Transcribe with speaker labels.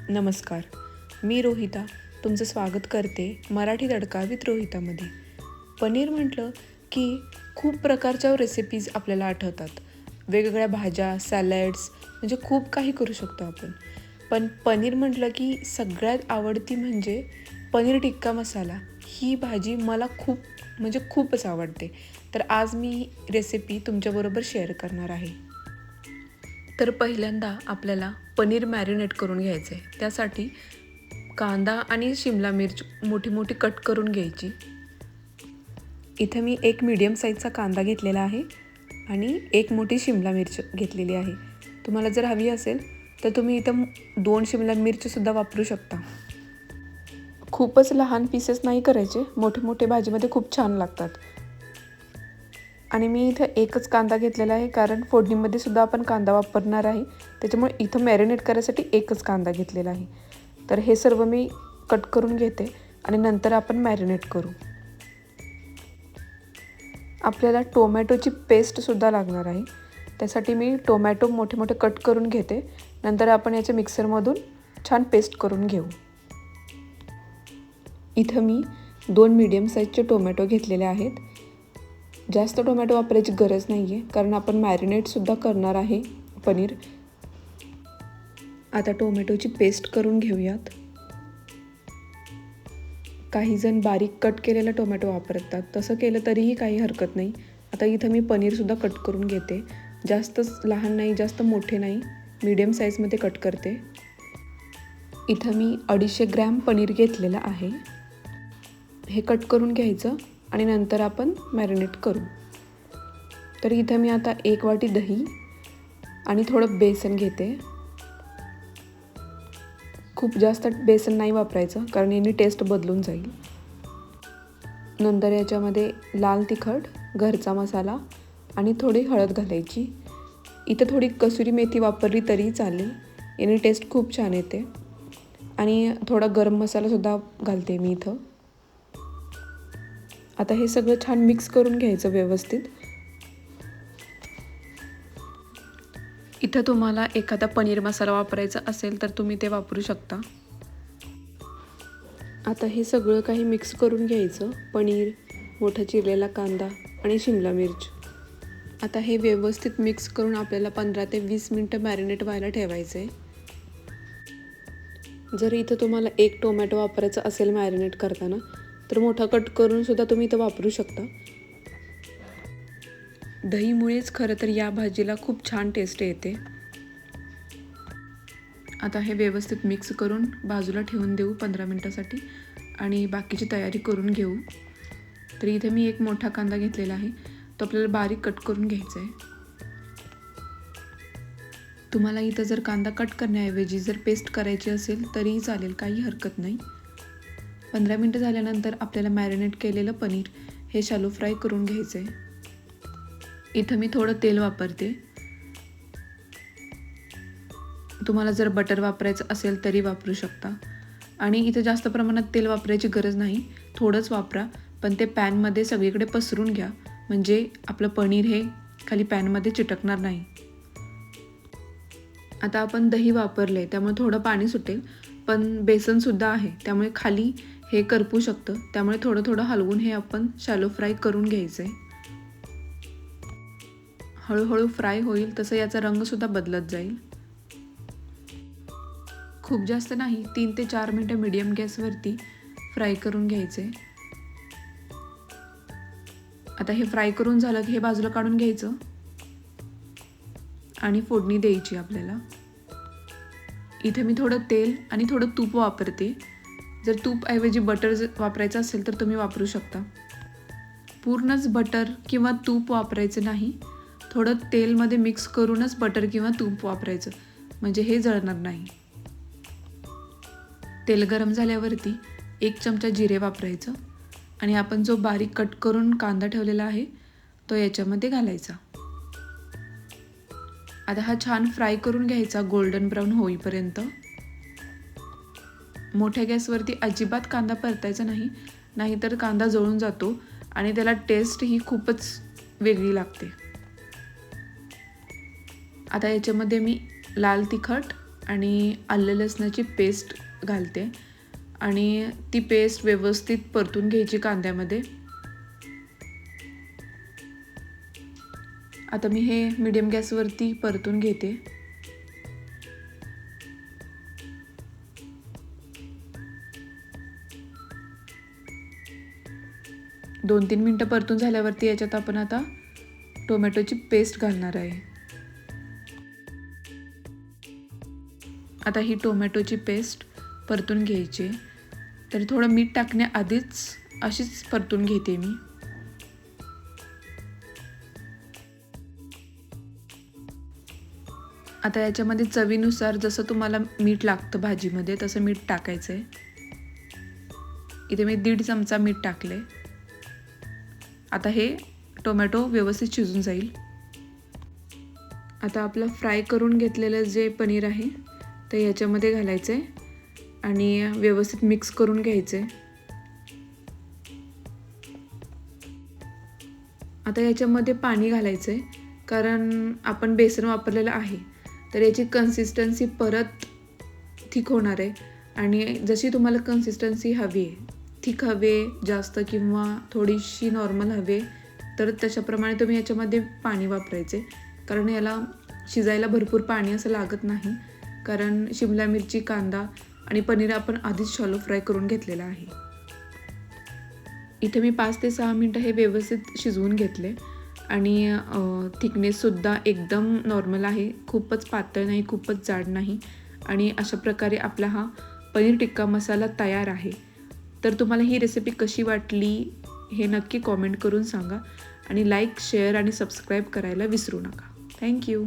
Speaker 1: नमस्कार, मी रोहिता तुमचं स्वागत करते मराठी तडका विथ रोहितामध्ये. पनीर म्हटलं की खूप प्रकारच्या रेसिपीज आपल्याला आठवतात. वेगवेगळ्या भाज्या, सॅलड्स म्हणजे खूप काही करू शकतो आपण. पण पनीर म्हटलं की सगळ्यात आवडती म्हणजे पनीर टिक्का मसाला. ही भाजी मला खूपच आवडते. तर आज मी ही रेसिपी तुमच्याबरोबर शेअर करणार आहे. तर पहिल्यांदा आपल्याला पनीर मॅरिनेट करून घ्यायचं आहे. त्यासाठी कांदा आणि शिमला मिर्च मोठी मोठी कट करून घ्यायची. इथं मी एक मीडियम साईजचा कांदा घेतलेला आहे आणि एक मोठी शिमला मिर्च घेतलेली आहे. तुम्हाला जर हवी असेल तर तुम्ही इथं 2 शिमला मिर्चसुद्धा वापरू शकता. खूपच लहान पीसेस नाही करायचे, मोठे मोठे भाजीमध्ये खूप छान लागतात. आणि मी इथं एकच कांदा घेतलेला आहे, कारण फोडणीमध्ये सुद्धा आपण कांदा वापरणार आहे. त्याच्यामुळे इथं मॅरिनेट करायसाठी एकच कांदा घेतलेला आहे. तर हे सर्व मी कट करून घेते आणि नंतर आपण मॅरिनेट करू. आपल्याला टोमॅटोची पेस्टसुद्धा लागणार आहे. त्यासाठी मी टोमॅटो मोठे मोठे कट करून घेते. नंतर आपण याच्या मिक्सरमधून छान पेस्ट करून घेऊ. इथं मी 2 मीडियम साईजचे टोमॅटो घेतलेले आहेत. जास्त टोमॅटो वापरायची गरज नाही आहे, कारण आपण मॅरिनेटसुद्धा करणार आहे पनीर. आता टोमॅटोची पेस्ट करून घेऊयात. काही जण बारीक कट केलेला टोमॅटो वापरतात, तसं केलं तरीही काही हरकत नाही. आता इथं मी पनीरसुद्धा कट करून घेते. जास्तच लहान नाही, जास्त मोठे नाही, मीडियम साईजमध्ये कट करते. इथं मी 250 ग्रॅम पनीर घेतलेलं आहे. हे कट करून घ्यायचं आणि नंतर आपण मॅरिनेट करू. तर इथं मी आता 1 वाटी दही आणि थोडं बेसन घेते. खूप जास्त बेसन नाही वापरायचं, कारण याने टेस्ट बदलून जाईल. नंतर याच्यामध्ये लाल तिखट, घरचा मसाला आणि थोडी हळद घालायची. इथं थोडी कसुरी मेथी वापरली तरी चालेल, याने टेस्ट खूप छान येते. आणि थोडा गरम मसालासुद्धा घालते मी इथं. आता हे सगळं छान मिक्स करून घ्यायचं व्यवस्थित. इथं तुम्हाला एखादा पनीर मसाला वापरायचा असेल तर तुम्ही ते वापरू शकता. आता हे सगळं काही मिक्स करून घ्यायचं. पनीर, मोठा चिरलेला कांदा आणि शिमला मिर्च. आता हे व्यवस्थित मिक्स करून आपल्याला 15 ते 20 मिनटं मॅरिनेट व्हायला ठेवायचं आहे. जर इथं तुम्हाला 1 टोमॅटो वापरायचा असेल मॅरिनेट करताना, तर मोठा कट करून सुद्धा तुम्ही इथं वापरू शकता. दहीमुळेच खरं तर या भाजीला खूप छान टेस्ट येते. आता हे व्यवस्थित मिक्स करून बाजूला ठेवून देऊ 15 मिनटासाठी आणि बाकीची तयारी करून घेऊ. तर इथे मी 1 मोठा कांदा घेतलेला आहे, तो आपल्याला बारीक कट करून घ्यायचा आहे. तुम्हाला इथं जर कांदा कट करण्याऐवजी जर पेस्ट करायची असेल तरीही चालेल, काही हरकत नाही. 15 मिनटं झाल्यानंतर आपल्याला मॅरिनेट केलेलं पनीर हे शॅलो फ्राय करून घ्यायचं आहे. इथं मी थोडं तेल वापरते. तुम्हाला जर बटर वापरायचं असेल तरी वापरू शकता. आणि इथं जास्त प्रमाणात तेल वापरायची गरज नाही, थोडंच वापरा, पण ते पॅनमध्ये सगळीकडे पसरून घ्या, म्हणजे आपलं पनीर हे खाली पॅनमध्ये चिटकणार नाही. आता आपण दही वापरलं आहे, त्यामुळे थोडं पाणी सुटेल, पण बेसनसुद्धा आहे, त्यामुळे खाली हे करपू शकतं. त्यामुळे थोडं थोडं हलवून हे आपण शॅलो फ्राय करून घ्यायचं आहे. हळूहळू फ्राय होईल तसं याचा रंगसुद्धा बदलत जाईल. खूप जास्त नाही, 3 ते 4 मिनटं मीडियम गॅसवरती फ्राय करून घ्यायचे. आता हे फ्राय करून झालं की हे बाजूला काढून घ्यायचं आणि फोडणी द्यायची आपल्याला. इथे मी थोडं तेल आणि थोडं तूप वापरते. जर तूपऐवजी बटर वापरायचं असेल तर तुम्ही वापरू शकता. पूर्णच बटर किंवा तूप वापरायचं नाही, थोडं तेलमध्ये मिक्स करूनच बटर किंवा तूप वापरायचं, म्हणजे हे जळणार नाही. तेल गरम झाल्यावरती 1 चमचा जिरे वापरायचं आणि आपण जो बारीक कट करून कांदा ठेवलेला आहे तो याच्यामध्ये घालायचा. आता हा छान फ्राय करून घ्यायचा गोल्डन ब्राऊन होईपर्यंत. मोठ्या गॅसवरती अजिबात कांदा परतायचा नाही, नाहीतर कांदा जळून जातो आणि त्याला टेस्ट ही खूपच वेगळी लागते. आता याच्यामध्ये मी लाल तिखट आणि आलं लसणाची पेस्ट घालते आणि ती पेस्ट व्यवस्थित परतून घ्यायची कांद्यामध्ये. आता मी हे मीडियम गॅसवरती परतून घेते. दोन 3 मिनटं परतून झाल्यावरती याच्यात आपण आता टोमॅटोची पेस्ट घालणार आहे. आता ही टोमॅटोची पेस्ट परतून घ्यायची. तर थोडं मीठ टाकण्याआधीच अशीच परतून घेते मी. आता याच्यामध्ये चवीनुसार जसं तुम्हाला मीठ लागतं भाजीमध्ये तसं मीठ टाकायचं आहे. इथे मी 1.5 चमचा मीठ टाकले. आता हे टोमॅटो व्यवस्थित शिजून जाईल. आता आपलं फ्राय करून घेतलेलं जे पनीर आहे ते याच्यामध्ये घालायचं आहे आणि व्यवस्थित मिक्स करून घ्यायचं आहे. आता याच्यामध्ये पाणी घालायचं आहे कारण आपण बेसन वापरलेलं आहे, तर याची कन्सिस्टन्सी परत थिक होणार आहे. आणि जशी तुम्हाला कन्सिस्टन्सी हवी आहे, थिक हवे जास्त किंवा थोडीशी नॉर्मल हवे, तर त्याच्याप्रमाणे तुम्ही याच्यामध्ये पाणी वापरायचे. कारण याला शिजायला भरपूर पाणी असं लागत नाही, कारण शिमला मिरची, कांदा आणि पनीर आपण आधीच शॅलो फ्राय करून घेतलेलं आहे. इथे मी 5 ते 6 मिनटं हे व्यवस्थित शिजवून घेतले आणि थिकनेससुद्धा एकदम नॉर्मल आहे. खूपच पातळ नाही, खूपच जाड नाही. आणि अशा प्रकारे आपला हा पनीर टिक्का मसाला तयार आहे. तर तुम्हाला ही रेसिपी कशी वाटली हे नक्की कॉमेंट करून सांगा आणि लाईक, शेअर आणि सबस्क्राईब करायला विसरू नका. थँक्यू.